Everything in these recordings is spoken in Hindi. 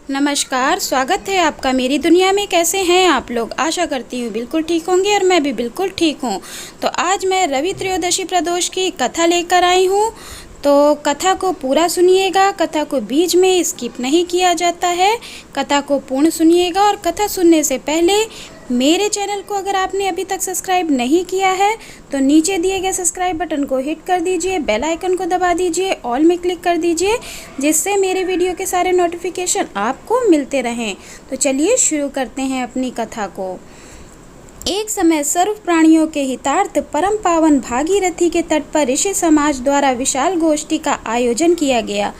नमस्कार, स्वागत है आपका मेरी दुनिया में। कैसे हैं आप लोग? आशा करती हूँ बिल्कुल ठीक होंगे और मैं भी बिल्कुल ठीक हूँ। तो आज मैं रवि त्रयोदशी प्रदोष की कथा लेकर आई हूँ। तो कथा को पूरा सुनिएगा, कथा को बीच में स्किप नहीं किया जाता है। कथा को पूर्ण सुनिएगा और कथा सुनने से पहले मेरे चैनल को अगर आपने अभी तक सब्सक्राइब नहीं किया है तो नीचे दिए गए सब्सक्राइब बटन को हिट कर दीजिए, बेल आइकन को दबा दीजिए, ऑल में क्लिक कर दीजिए, जिससे मेरे वीडियो के सारे नोटिफिकेशन आपको मिलते रहें। तो चलिए शुरू करते हैं अपनी कथा को। एक समय सर्व प्राणियों के हितार्थ परम पावन भागीरथी के तट पर ऋषि समाज द्वारा विशाल गोष्ठी का आयोजन किया गया।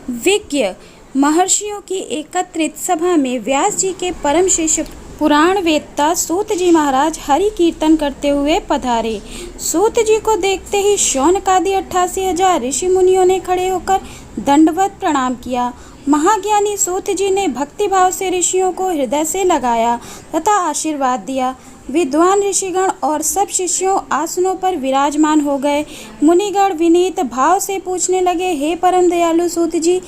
विज्ञ महर्षियों की एकत्रित सभा में व्यास जी के परम शिष्य पुराण वेत्ता सूत जी महाराज हरि कीर्तन करते हुए पधारे। सूत जी को देखते ही शौनकादि 88,000 ऋषि मुनियों ने खड़े होकर दंडवत प्रणाम किया। महाज्ञानी सूत जी ने भक्तिभाव से ऋषियों को हृदय से लगाया तथा आशीर्वाद दिया। विद्वान ऋषिगण और सब शिष्यों आसनों पर विराजमान हो गए। मुनिगण विनीत भाव से पूछने लगे, हे परम दयालु सूत जी,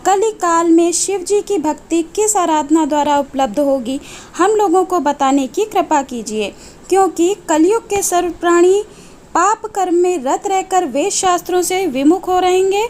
कली काल में शिव जी की भक्ति किस आराधना द्वारा उपलब्ध होगी? हम लोगों को बताने की कृपा कीजिए, क्योंकि कलयुग के सर्व प्राणी पाप कर्म में रत रहकर वेद शास्त्रों से विमुख हो रहेंगे।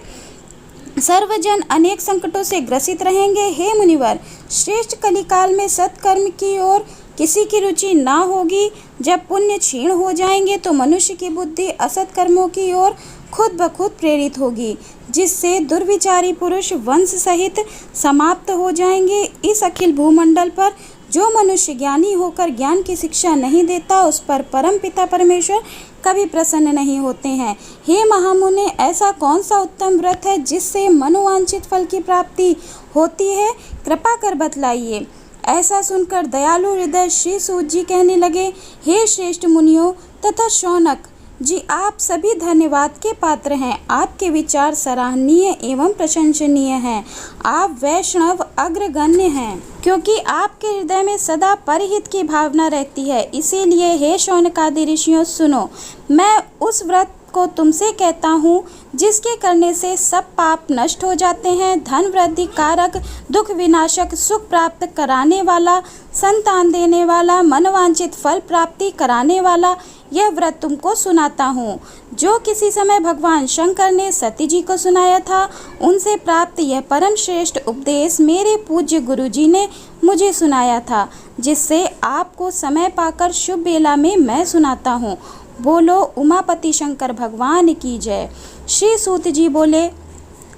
सर्वजन अनेक संकटों से ग्रसित रहेंगे। हे मुनिवर, श्रेष्ठ कलिकाल में सत्कर्म की ओर किसी की रुचि ना होगी। जब पुण्य क्षीण हो जाएंगे तो मनुष्य की बुद्धि असत कर्मों की ओर खुद ब खुद प्रेरित होगी, जिससे दुर्विचारी पुरुष वंश सहित समाप्त हो जाएंगे। इस अखिल भूमंडल पर जो मनुष्य ज्ञानी होकर ज्ञान की शिक्षा नहीं देता, उस पर परम पिता परमेश्वर कभी प्रसन्न नहीं होते हैं। हे महामुने, ऐसा कौन सा उत्तम व्रत है जिससे मनोवांछित फल की प्राप्ति होती है? कृपा कर बतलाइए। ऐसा सुनकर दयालु हृदय श्री सूत जी कहने लगे, हे श्रेष्ठ मुनियों तथा शौनक जी, आप सभी धन्यवाद के पात्र हैं। आपके विचार सराहनीय एवं प्रशंसनीय हैं। आप वैष्णव अग्रगण्य हैं, क्योंकि आपके हृदय में सदा परहित की भावना रहती है। इसीलिए हे शौनकादि ऋषियों, सुनो, मैं उस व्रत को तुमसे कहता हूँ जिसके करने से सब पाप नष्ट हो जाते हैं। धन वृद्धि कारक, दुख विनाशक, सुख प्राप्त कराने वाला, संतान देने वाला, मनवांछित फल प्राप्ति कराने वाला यह व्रत तुमको सुनाता हूँ, जो किसी समय भगवान शंकर ने सती जी को सुनाया था। उनसे प्राप्त यह परम श्रेष्ठ उपदेश मेरे पूज्य गुरु जी ने मुझे सुनाया था, जिससे आपको समय पाकर शुभ बेला में मैं सुनाता हूँ। बोलो उमापति शंकर भगवान की जय। श्री सूत जी बोले,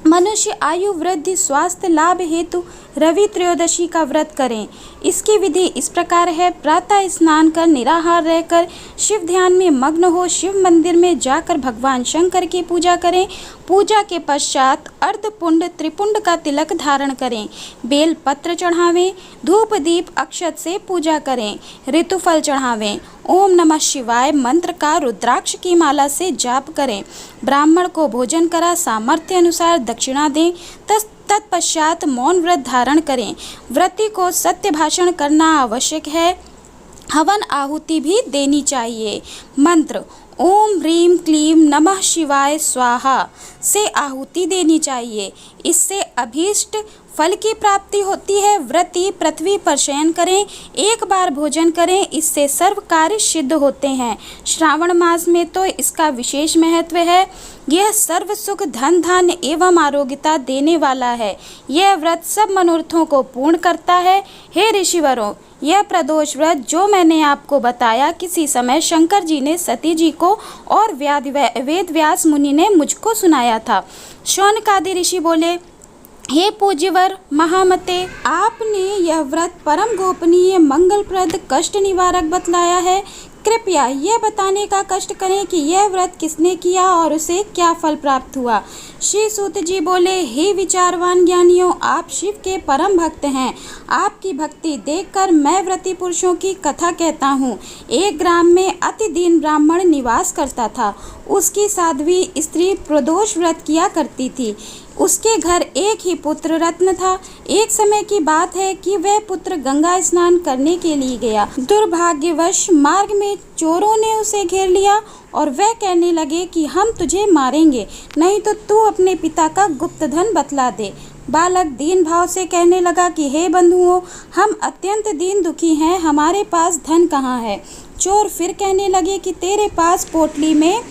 मनुष्य आयु वृद्धि स्वास्थ्य लाभ हेतु रवि त्रयोदशी का व्रत करें। इसकी विधि इस प्रकार है। प्रातः स्नान कर निराहार रहकर शिव ध्यान में मग्न हो शिव मंदिर में जाकर भगवान शंकर की पूजा करें। पूजा के पश्चात अर्धपुंड त्रिपुंड का तिलक धारण करें। बेल पत्र चढ़ावें। धूप दीप अक्षत से पूजा करें। ऋतुफल चढ़ावें। ओम नमः शिवाय मंत्र का रुद्राक्ष की माला से जाप करें। ब्राह्मण को भोजन करा सामर्थ्य अनुसार दक्षिणा दें। तत्पश्चात मौन व्रत धारण करें। व्रती को सत्य भाषण करना आवश्यक है। हवन आहुति भी देनी चाहिए। मंत्र ओम ह्रीम क्लीम नमः शिवाय स्वाहा से आहुति देनी चाहिए। इससे अभीष्ट फल की प्राप्ति होती है। व्रती पृथ्वी पर शयन करें, एक बार भोजन करें, इससे सर्व कार्य सिद्ध होते हैं। श्रावण मास में तो इसका विशेष महत्व है। यह सर्व सुख धन धान्य एवं आरोग्यता देने वाला है। यह व्रत सब मनोरथों को पूर्ण करता है। हे ऋषिवरों, यह प्रदोष व्रत जो मैंने आपको बताया, किसी समय शंकर जी ने सती जी को और वेद व्यास मुनि ने मुझको सुनाया था। शौनकादि ऋषि बोले, हे पूज्यवर महामते, आपने यह व्रत परम गोपनीय मंगलप्रद कष्ट निवारक बतलाया है। कृपया यह बताने का कष्ट करें कि यह व्रत किसने किया और उसे क्या फल प्राप्त हुआ। श्री सूत जी बोले, हे विचारवान ज्ञानियों, आप शिव के परम भक्त हैं। आपकी भक्ति देखकर मैं व्रती पुरुषों की कथा कहता हूँ। एक ग्राम में अति दीन ब्राह्मण निवास करता था। उसकी साध्वी स्त्री प्रदोष व्रत किया करती थी। उसके घर एक ही पुत्र रत्न था। एक समय की बात है कि वह पुत्र गंगा स्नान करने के लिए गया। दुर्भाग्यवश मार्ग में चोरों ने उसे घेर लिया और वह कहने लगे कि हम तुझे मारेंगे, नहीं तो तू अपने पिता का गुप्त धन बतला दे। बालक दीन भाव से कहने लगा कि हे बंधुओं, हम अत्यंत दीन दुखी हैं, हमारे पास धन कहाँ है। चोर फिर कहने लगे कि तेरे पास पोटली में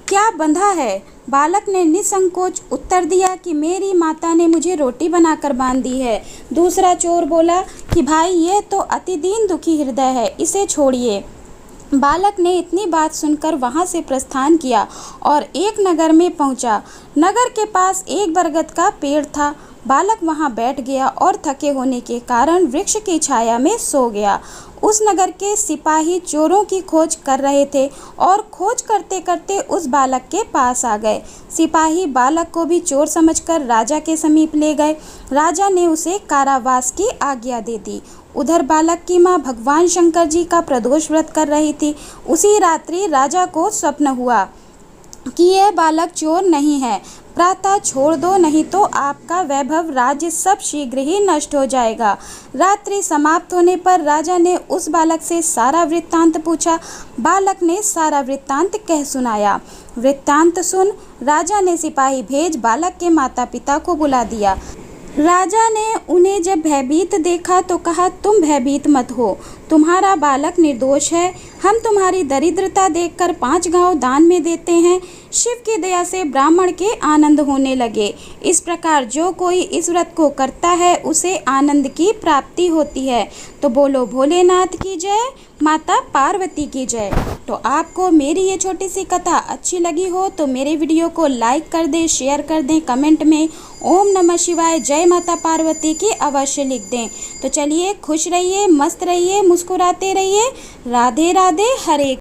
क्या बंधा है। बालक ने निसंकोच उत्तर दिया कि मेरी माता ने मुझे रोटी बनाकर बांध दी है। दूसरा चोर बोला कि भाई, ये तो अति दीन दुखी हृदय है, इसे छोड़िए। बालक ने इतनी बात सुनकर वहां से प्रस्थान किया और एक नगर में पहुंचा। नगर के पास एक बरगद का पेड़ था। बालक वहां बैठ गया और थके होने के कारण वृक्ष की छाया में सो गया। उस नगर के सिपाही चोरों की खोज कर रहे थे और खोज करते करते उस बालक के पास आ गए। सिपाही बालक को भी चोर समझकर राजा के समीप ले गए। राजा ने उसे कारावास की आज्ञा दे दी। उधर बालक की माँ भगवान शंकर जी का प्रदोष व्रत कर रही थी। उसी रात्रि राजा को स्वप्न हुआ कि यह बालक चोर नहीं है, प्रातः छोड़ दो, नहीं तो आपका वैभव राज्य सब शीघ्र ही नष्ट हो जाएगा। रात्रि समाप्त होने पर राजा ने उस बालक से सारा वृत्तांत पूछा। बालक ने सारा वृत्तांत कह सुनाया। वृत्तांत सुन राजा ने सिपाही भेज बालक के माता पिता को बुला दिया। राजा ने उन्हें जब भयभीत देखा तो कहा, तुम भयभीत मत हो, तुम्हारा बालक निर्दोष है। हम तुम्हारी दरिद्रता देखकर 5 गांव दान में देते हैं। शिव की दया से ब्राह्मण के आनंद होने लगे। इस प्रकार जो कोई इस व्रत को करता है उसे आनंद की प्राप्ति होती है। तो बोलो भोलेनाथ की जय, माता पार्वती की जय। तो आपको मेरी ये छोटी सी कथा अच्छी लगी हो तो मेरे वीडियो को लाइक कर दें, शेयर कर दें, कमेंट में ओम नमः शिवाय, जय माता पार्वती की अवश्य लिख दें। तो चलिए, खुश रहिए, मस्त रहिए, मुस्कुराते रहिए। राधे राधे, हरे